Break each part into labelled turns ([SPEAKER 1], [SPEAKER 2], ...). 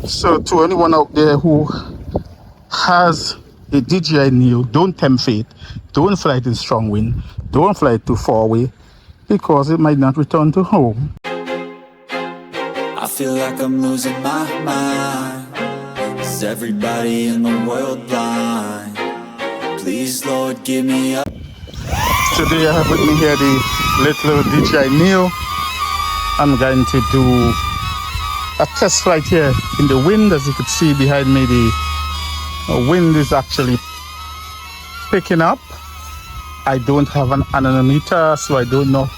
[SPEAKER 1] So to anyone out there who has a DJI Neo, don't tempt fate. Don't fly it in strong wind. Don't fly it too far away because it might not return to home.
[SPEAKER 2] I feel like I'm losing my mind. Is everybody in the world blind? Please, Lord, give me up.
[SPEAKER 1] Today I have with me here the little DJI Neo. I'm going to do a test flight here in the wind. As you can see behind me, the wind is actually picking up. I don't have an anemometer, so I don't know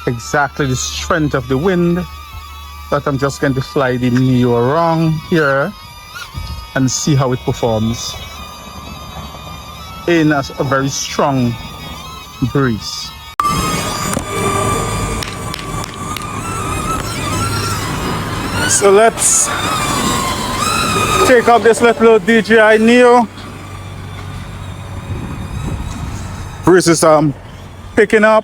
[SPEAKER 1] exactly the strength of the wind, but I'm just going to fly the Neo around here and see how it performs in a very strong breeze. So let's take up this little DJI Neo. Breeze is picking up.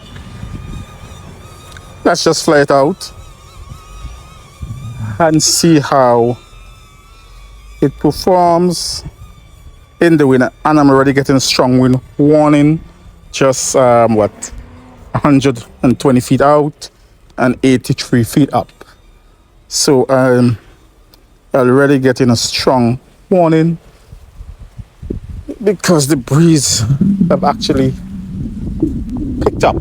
[SPEAKER 1] Let's just fly it out and see how it performs in the wind. And I'm already getting a strong wind warning, just 120 feet out and 83 feet up. So I'm already getting a strong warning because the breeze have actually picked up.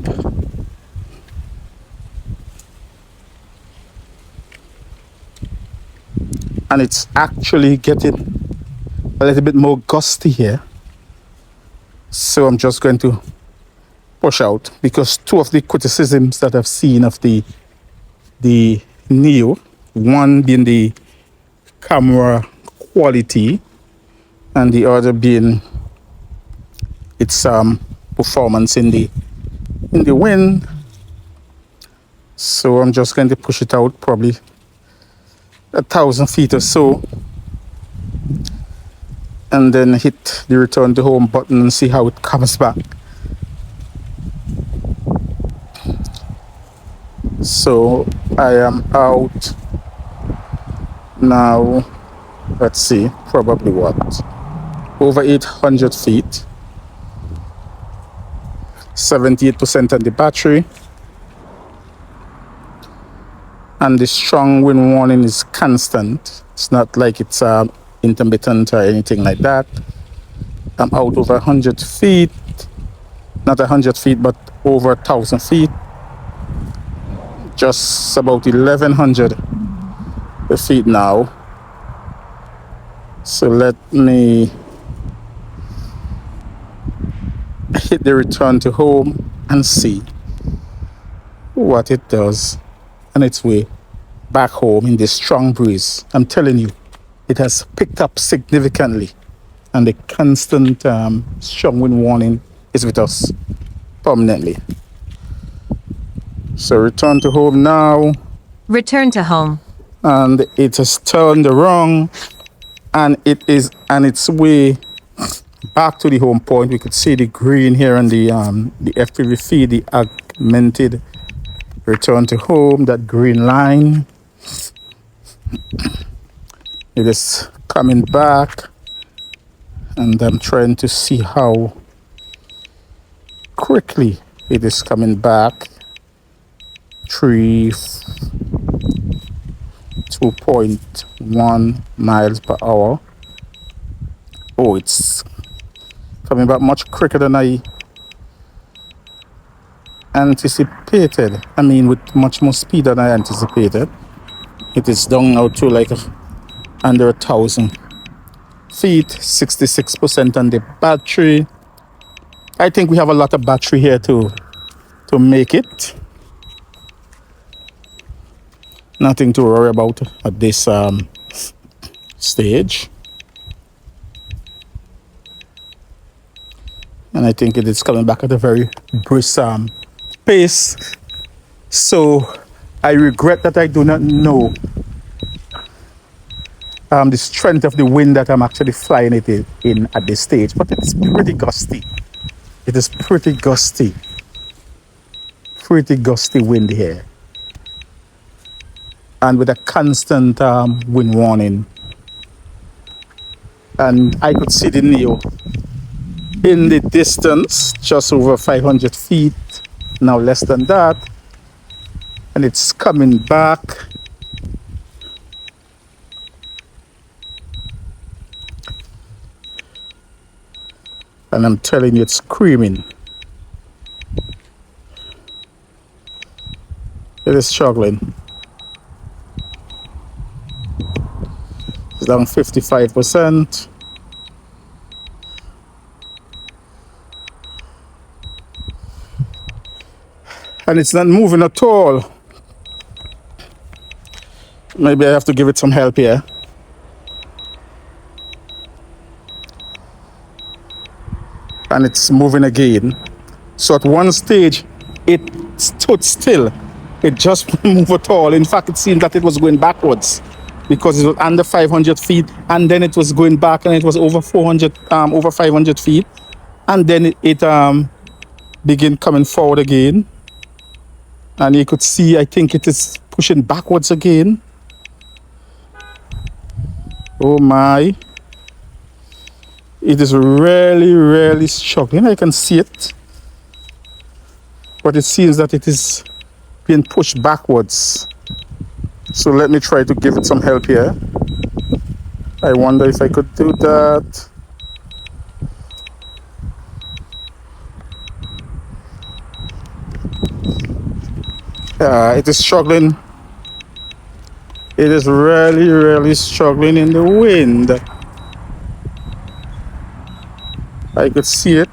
[SPEAKER 1] And it's actually getting a little bit more gusty here. So I'm just going to push out, because two of the criticisms that I've seen of the Neo, one being the camera quality and the other being its performance in the wind. So I'm just going to push it out probably 1,000 feet or so, and then hit the return to home button and see how it comes back. So I am out now, let's see, probably over 800 feet, 78% on the battery, and the strong wind warning is constant. It's not like it's intermittent or anything like that. I'm out over 100 feet, not 100 feet, but over 1,000 feet, just about 1,100 feet now. So let me hit the return to home and see what it does on its way back home in this strong breeze. I'm telling you, it has picked up significantly, and the constant strong wind warning is with us permanently. So return to home now.
[SPEAKER 3] Return to home.
[SPEAKER 1] And it has turned around, and it is on its way back to the home point. We could see the green here on the FPV feed, the augmented return to home, that green line. It is coming back, and I'm trying to see how quickly it is coming back. 2.1 miles per hour. Oh, it's coming back much quicker than I anticipated. I mean, with much more speed than I anticipated. It is down now to like under 1,000 feet, 66% on the battery. I think we have a lot of battery here to make it. Nothing to worry about at this stage. And I think it is coming back at a very brisk pace. So I regret that I do not know the strength of the wind that I'm actually flying it in at this stage. But it's pretty gusty. It is pretty gusty. Pretty gusty wind here. and with a constant wind warning. And I could see the Neo in the distance, just over 500 feet, now less than that, and it's coming back. And I'm telling you, it's screaming. It is struggling. It's down 55%. And it's not moving at all. Maybe I have to give it some help here. And it's moving again. So at one stage, it stood still. It just wouldn't move at all. In fact, it seemed that it was going backwards because it was under 500 feet, and then it was going back, and it was over 500 feet, and then it began coming forward again. And you could see, I think it is pushing backwards again. Oh my. It is really, really struggling. I can see it. But it seems that it is being pushed backwards. So let me try to give it some help here. I wonder if I could do that. It is struggling. It is really, really struggling in the wind. I could see it.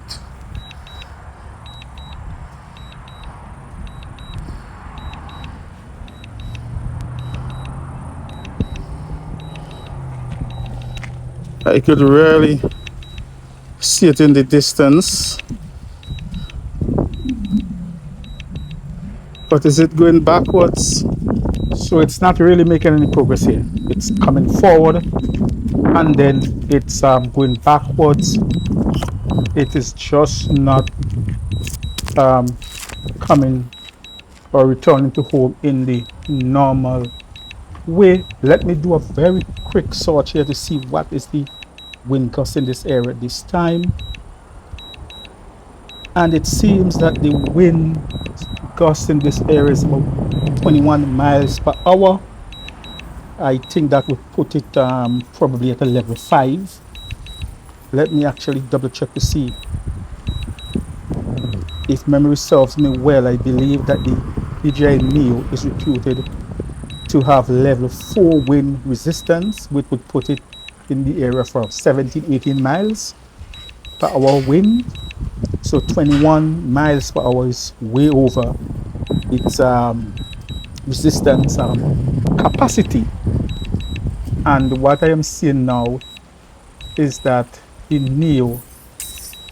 [SPEAKER 1] I could really see it in the distance. But is it going backwards? So it's not really making any progress here. It's coming forward and then it's going backwards. It is just not coming or returning to home in the normal way. Let me do a very quick search here to see what is the wind gust in this area this time. And it seems that the wind gust in this area is about 21 miles per hour. I think that would put it probably at a level 5. Let me actually double check to see. If memory serves me well, I believe that the DJI Neo is reputed to have level 4 wind resistance, which would put it in the area for 17-18 miles per hour wind. So 21 miles per hour is way over its resistance capacity. And what I am seeing now is that the Neo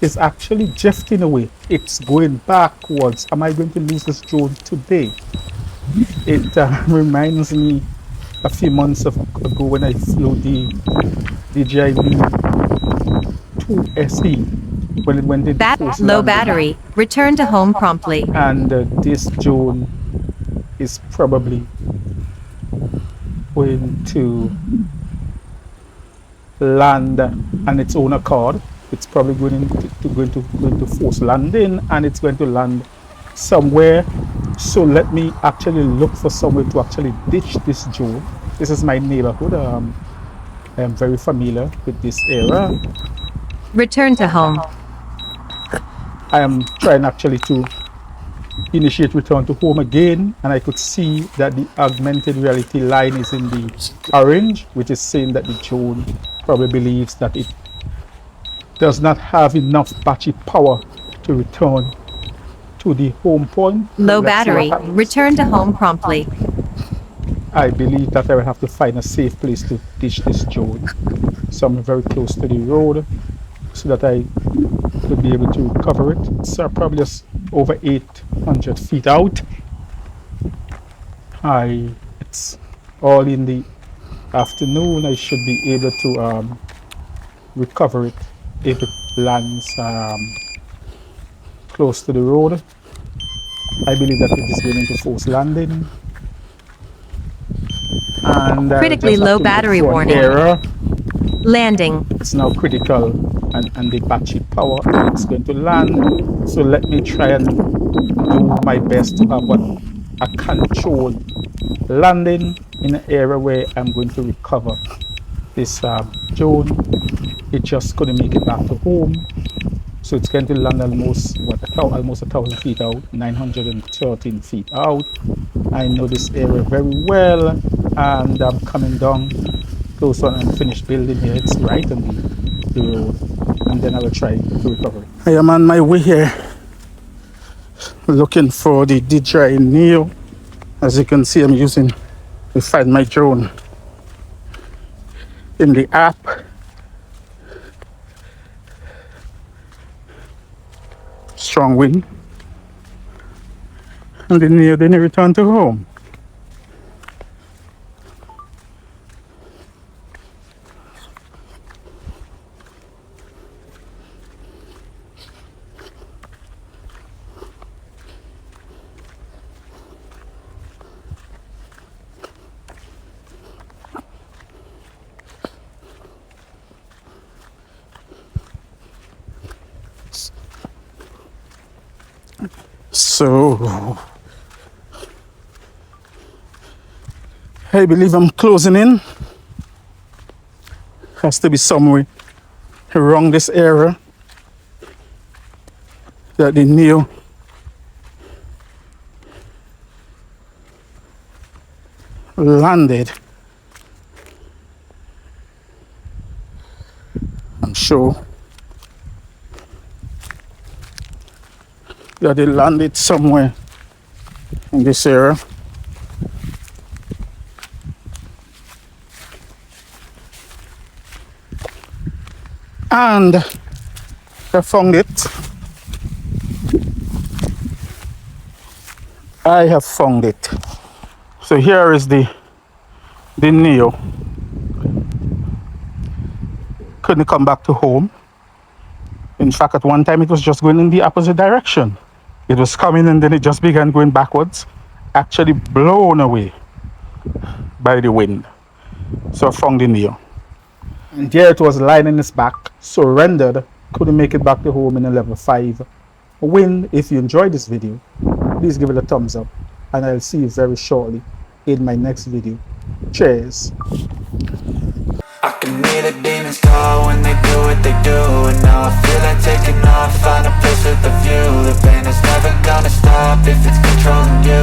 [SPEAKER 1] is actually drifting away. It's going backwards. Am I going to lose this drone today? It reminds me a few months ago when I flew the DJI Neo 2 SE when it went into
[SPEAKER 3] Low battery. Return to home promptly.
[SPEAKER 1] And this drone is probably going to land on its own accord. It's probably going to force landing, and it's going to land somewhere. So let me actually look for somewhere to actually ditch this drone. This is my neighborhood. I am very familiar with this area.
[SPEAKER 3] Return to home.
[SPEAKER 1] I am trying actually to initiate return to home again, and I could see that the augmented reality line is in the orange, which is saying that the drone probably believes that it does not have enough battery power to return to the home point.
[SPEAKER 3] Low battery. Return to home promptly.
[SPEAKER 1] I believe that I will have to find a safe place to ditch this drone, somewhere very close to the road, so that I could be able to recover it. It's probably just over 800 feet out. It's all in the afternoon. I should be able to recover it if it lands close to the road. I believe that it is going into forced landing. And
[SPEAKER 3] Critically
[SPEAKER 1] just have
[SPEAKER 3] low
[SPEAKER 1] to look
[SPEAKER 3] battery
[SPEAKER 1] for an
[SPEAKER 3] warning.
[SPEAKER 1] error.
[SPEAKER 3] Landing.
[SPEAKER 1] It's now critical and the battery power, and it's going to land. So let me try and do my best to have a controlled landing in an area where I'm going to recover this drone. It just couldn't make it back to home, so it's going to land almost almost 1,000 feet out, 913 feet out. I know this area very well, and I'm coming down close to an unfinished building here. It's right on the road, and then I will try to recover it. I am on my way here looking for the DJI Neo. As you can see, I'm using to find my drone in the app. Strong wind, and the Neo didn't return to home. So I believe I'm closing in. Has to be somewhere around this area that the Neo landed. I'm sure that it landed somewhere in this area. And I found it. I have found it. So here is the Neo. Couldn't come back to home. In fact, at one time it was just going in the opposite direction. It was coming and then it just began going backwards, actually blown away by the wind. So I found the Neo. And there it was lying in its back, surrendered, couldn't make it back to home in a level 5 wind. If you enjoyed this video, please give it a thumbs up, and I'll see you very shortly in my next video. Cheers.
[SPEAKER 2] I can hear the demons call when they do what they do, and now I feel like taking off, find a place with a view. The pain is never gonna stop if it's controlling you.